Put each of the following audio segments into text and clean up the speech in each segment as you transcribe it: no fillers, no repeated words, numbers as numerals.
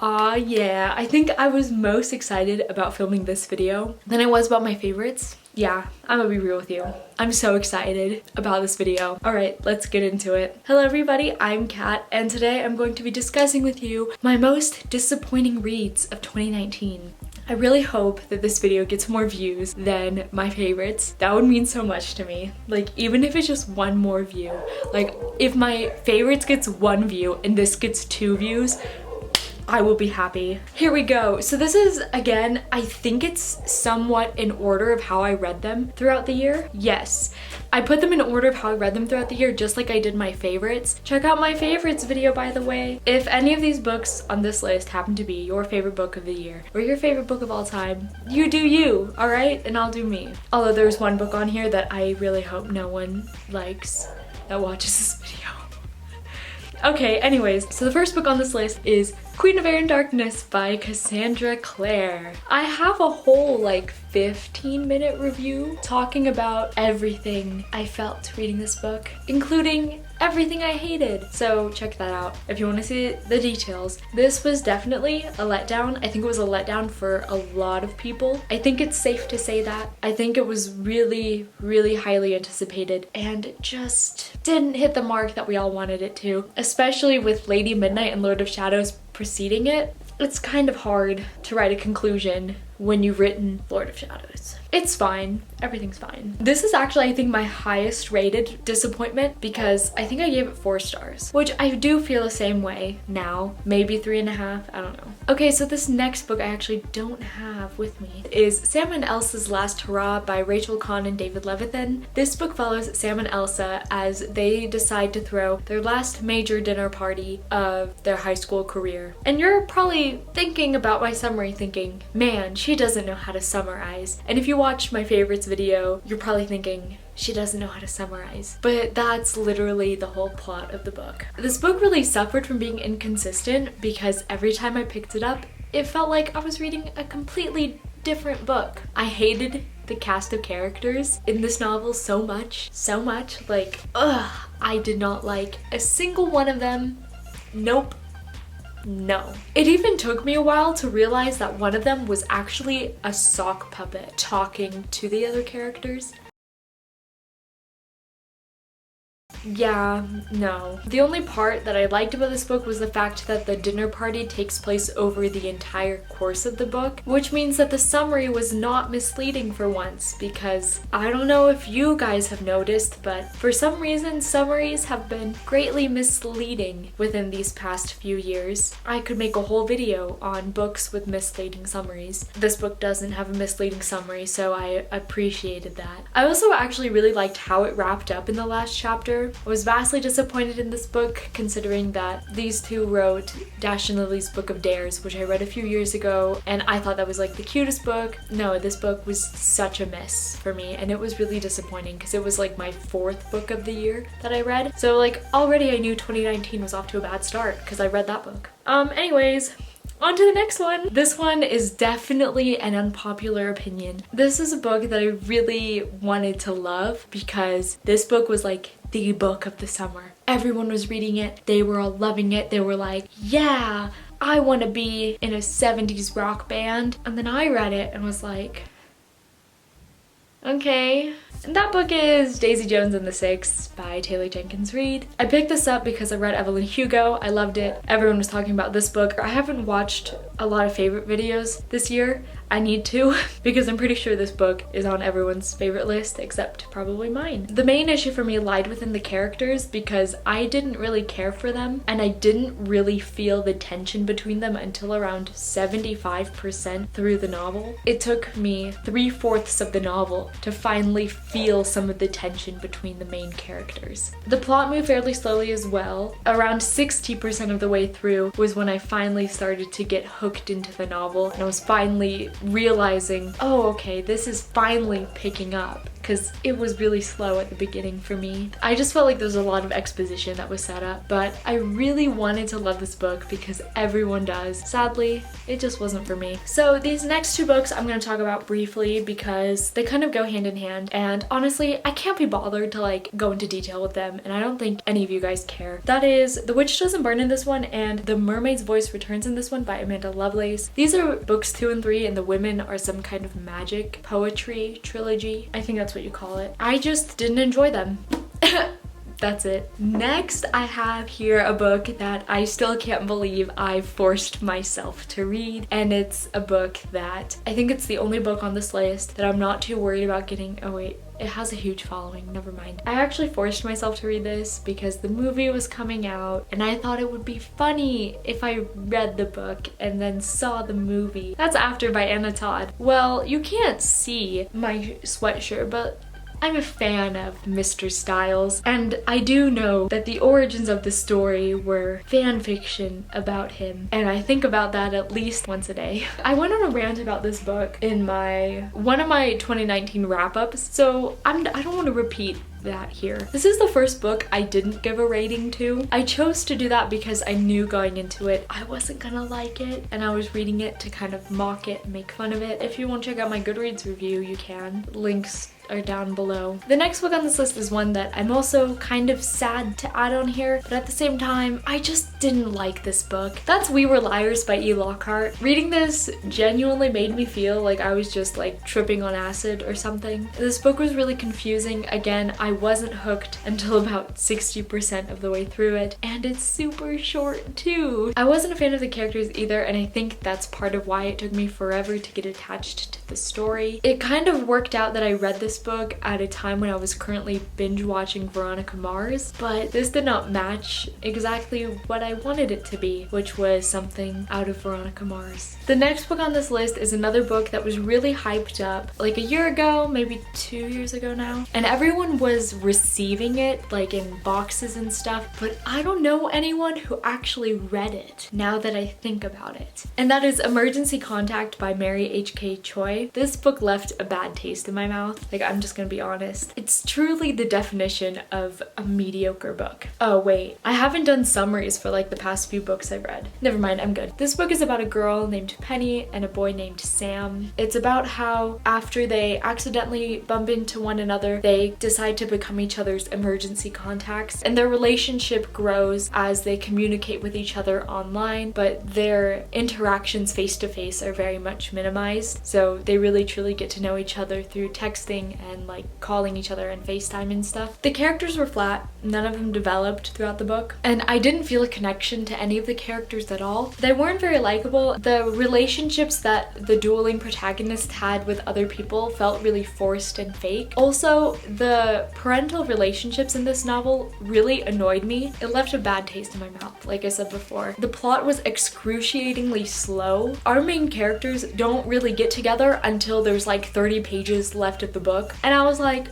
Yeah, I think I was most excited about filming this video than I was about my favorites. Yeah, I'm gonna be real with you. I'm so excited about this video. All right, let's get into it. Hello everybody, I'm Kat, and today I'm going to be discussing with you my most disappointing reads of 2019. I really hope that this video gets more views than my favorites. That would mean so much to me. Like, even if it's just one more view. Like, if my favorites gets 1 view and this gets 2 views, I will be happy. Here we go. So this is, again, I think it's somewhat in order of how I read them throughout the year. Yes, I put them in order of how I read them throughout the year, just like I did my favorites. Check out my favorites video, by the way. If any of these books on this list happen to be your favorite book of the year or your favorite book of all time, you do you, all right? And I'll do me. Although there's one book on here that I really hope no one likes that watches this video. Okay, anyways, so the first book on this list is Queen of Air and Darkness by Cassandra Clare. I have a whole like 15-minute review talking about everything I felt reading this book, including everything I hated. So check that out if you want to see the details. This was definitely a letdown. I think it was a letdown for a lot of people. I think it's safe to say that. I think it was really, really highly anticipated and it just didn't hit the mark that we all wanted it to, especially with Lady Midnight and Lord of Shadows preceding it. It's kind of hard to write a conclusion when you've written Lord of Shadows. It's fine. Everything's fine. This is actually, I think, my highest rated disappointment because I think I gave it 4 stars, which I do feel the same way now. Maybe 3.5, I don't know. Okay, so this next book I actually don't have with me is Salmon Elsas Last, Hurrah by Rachel Kahn and David Levithan. This book follows Sam and Elsa as they decide to throw their last major dinner party of their high school career. And you're probably thinking about my summary thinking, man, she doesn't know how to summarize. And if you watch my favorites video, you're probably thinking, she doesn't know how to summarize. But that's literally the whole plot of the book. This book really suffered from being inconsistent because every time I picked it up, it felt like I was reading a completely different book. I hated the cast of characters in this novel so much, like, I did not like a single one of them. Nope. No. It even took me a while to realize that one of them was actually a sock puppet talking to the other characters. Yeah, no. The only part that I liked about this book was the fact that the dinner party takes place over the entire course of the book, which means that the summary was not misleading for once, because I don't know if you guys have noticed, but for some reason summaries have been greatly misleading within these past few years. I could make a whole video on books with misleading summaries. This book doesn't have a misleading summary, so I appreciated that. I also actually really liked how it wrapped up in the last chapter. I was vastly disappointed in this book considering that these two wrote Dash and Lily's Book of Dares, which I read a few years ago, and I thought that was like the cutest book. No, this book was such a miss for me, and it was really disappointing because it was like my 4th book of the year that I read. So like already I knew 2019 was off to a bad start because I read that book. Anyways, on to the next one. This one is definitely an unpopular opinion. This is a book that I really wanted to love because this book was like the book of the summer. Everyone was reading it. They were all loving it. They were like, yeah, I want to be in a 70s rock band. And then I read it and was like, okay. And that book is Daisy Jones and the Six by Taylor Jenkins Reid. I picked this up because I read Evelyn Hugo. I loved it. Everyone was talking about this book. I haven't watched a lot of favorite videos this year. I need to because I'm pretty sure this book is on everyone's favorite list except probably mine. The main issue for me lied within the characters because I didn't really care for them and I didn't really feel the tension between them until around 75% through the novel. It took me 3/4 of the novel to finally feel some of the tension between the main characters. The plot moved fairly slowly as well. Around 60% of the way through was when I finally started to get hooked into the novel and I was finally realizing, oh okay, this is finally picking up. because it was really slow at the beginning for me. I just felt like there was a lot of exposition that was set up, but I really wanted to love this book because everyone does. Sadly, it just wasn't for me. So these next two books I'm going to talk about briefly because they kind of go hand in hand, and honestly, I can't be bothered to like go into detail with them, and I don't think any of you guys care. That is The Witch Doesn't Burn in this one and The Mermaid's Voice Returns in this one by Amanda Lovelace. These are books 2 and 3, and the women are some kind of magic poetry trilogy. I think that's what you call it. I just didn't enjoy them. That's it. Next, I have here a book that I still can't believe I forced myself to read, and it's a book that I think it's the only book on this list that I'm not too worried about getting. Oh wait, it has a huge following, never mind. I actually forced myself to read this because the movie was coming out and I thought it would be funny if I read the book and then saw the movie. That's After by Anna Todd. Well, you can't see my sweatshirt, but I'm a fan of Mr. Styles, and I do know that the origins of the story were fan fiction about him, and I think about that at least once a day. I went on a rant about this book in one of my 2019 wrap-ups, so I don't want to repeat that here. This is the first book I didn't give a rating to. I chose to do that because I knew going into it I wasn't gonna like it, and I was reading it to kind of mock it and make fun of it. If you want to check out my Goodreads review, you can. Links are down below. The next book on this list is one that I'm also kind of sad to add on here, but at the same time, I just didn't like this book. That's We Were Liars by E. Lockhart. Reading this genuinely made me feel like I was just like tripping on acid or something. This book was really confusing. Again, I wasn't hooked until about 60% of the way through it, and it's super short too. I wasn't a fan of the characters either, and I think that's part of why it took me forever to get attached to the story. It kind of worked out that I read this book at a time when I was currently binge watching Veronica Mars, but this did not match exactly what I wanted it to be, which was something out of Veronica Mars. The next book on this list is another book that was really hyped up like a year ago, maybe 2 years ago now, and everyone was receiving it like in boxes and stuff, but I don't know anyone who actually read it now that I think about it. And that is Emergency Contact by Mary H.K. Choi. This book left a bad taste in my mouth. Like, I'm just gonna be honest. It's truly the definition of a mediocre book. Oh wait, I haven't done summaries for like the past few books I've read. Never mind, I'm good. This book is about a girl named Penny and a boy named Sam. It's about how after they accidentally bump into one another, they decide to become each other's emergency contacts, and their relationship grows as they communicate with each other online, but their interactions face to face are very much minimized, so they really truly get to know each other through texting and like calling each other and FaceTime and stuff. The characters were flat, none of them developed throughout the book, and I didn't feel a connection to any of the characters at all. They weren't very likable. The relationships that the dueling protagonist had with other people felt really forced and fake. Also, the parental relationships in this novel really annoyed me. It left a bad taste in my mouth, like I said before. The plot was excruciatingly slow. Our main characters don't really get together until there's like 30 pages left of the book, and I was like,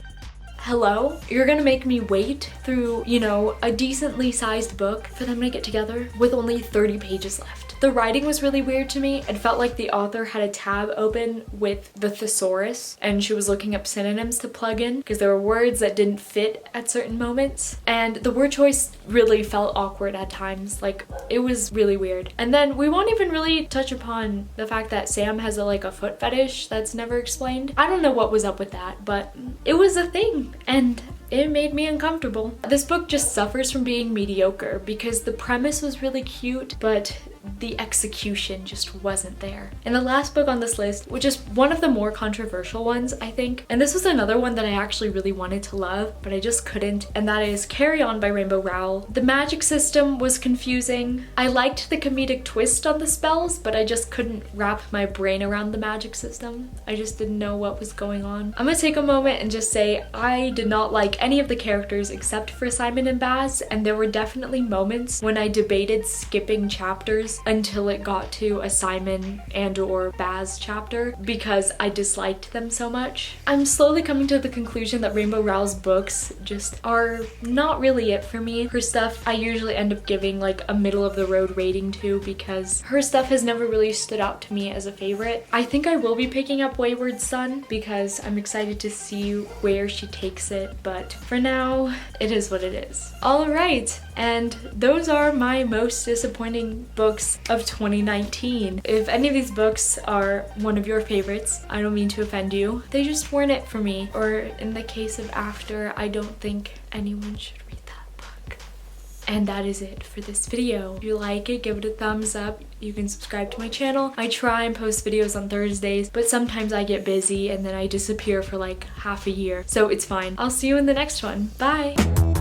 hello? You're gonna make me wait through, you know, a decently sized book for them to get together with only 30 pages left. The writing was really weird to me. It felt like the author had a tab open with the thesaurus and she was looking up synonyms to plug in because there were words that didn't fit at certain moments, and the word choice really felt awkward at times. Like, it was really weird. And then we won't even really touch upon the fact that Sam has a foot fetish that's never explained. I don't know what was up with that, but it was a thing, and it made me uncomfortable. This book just suffers from being mediocre because the premise was really cute, but the execution just wasn't there. And the last book on this list, which is one of the more controversial ones, I think, and this was another one that I actually really wanted to love, but I just couldn't, and that is Carry On by Rainbow Rowell. The magic system was confusing. I liked the comedic twist on the spells, but I just couldn't wrap my brain around the magic system. I just didn't know what was going on. I'm gonna take a moment and just say I did not like any of the characters except for Simon and Baz, and there were definitely moments when I debated skipping chapters those until it got to a Simon and or Baz chapter because I disliked them so much. I'm slowly coming to the conclusion that Rainbow Rowell's books just are not really it for me. Her stuff I usually end up giving like a middle of the road rating to because her stuff has never really stood out to me as a favorite. I think I will be picking up Wayward Son because I'm excited to see where she takes it, but for now it is what it is. Alright, and those are my most disappointing books of 2019. If any of these books are one of your favorites, I don't mean to offend you, they just weren't it for me. Or in the case of After, I don't think anyone should read that book. And that is it for this video. If you like it, give it a thumbs up. You can subscribe to my channel. I try and post videos on Thursdays, but sometimes I get busy and then I disappear for like half a year. So it's fine. I'll see you in the next one. Bye!